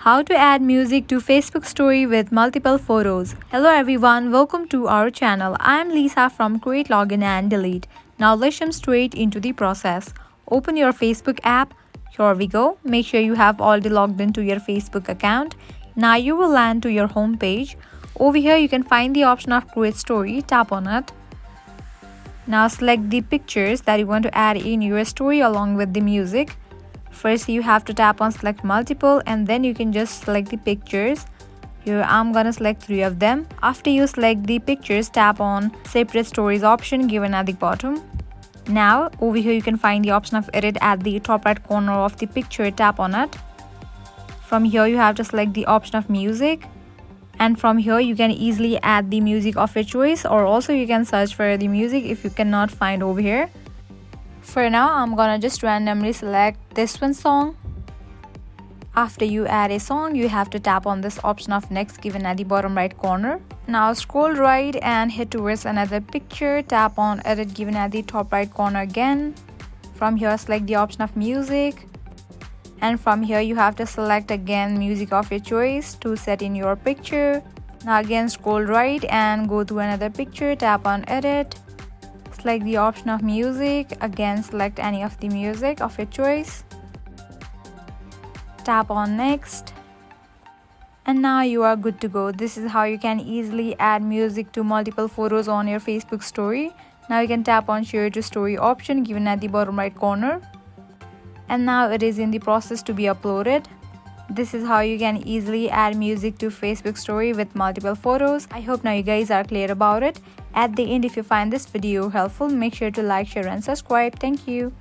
How to add music to Facebook story with multiple photos. Hello everyone, welcome to our channel. I am Lisa from Create, Login and Delete. Now let's jump straight into the process. Open your Facebook app. Here we go. Make sure you have already logged into your Facebook account. Now you will land to your home page. Over here you can find the option of Create Story. Tap on it. Now select the pictures that you want to add in your story along with the music. First you have to tap on select multiple and then you can just select the pictures. Here I'm gonna select 3 of them. After you select the pictures, tap on separate stories option given at the bottom. Now over here you can find the option of edit at the top right corner of the picture. Tap on it. From here you have to select the option of music, and from here you can easily add the music of your choice, or also you can search for the music if you cannot find over here. For now I'm gonna just randomly select this one song. After you add a song, you have to tap on this option of next given at the bottom right corner. Now scroll right and head towards another picture. Tap on edit given at the top right corner again. From here select the option of music, and from here you have to select again music of your choice to set in your picture. Now again scroll right and go to another picture. Tap on edit. Select the option of music. Again select any of the music of your choice. Tap on next. And now you are good to go. This is how you can easily add music to multiple photos on your Facebook story. Now you can tap on share to story option given at the bottom right corner. And now it is in the process to be uploaded. This is how you can easily add music to Facebook story with multiple photos. I hope now you guys are clear about it. At the end, if you find this video helpful, make sure to like, share and subscribe. Thank you.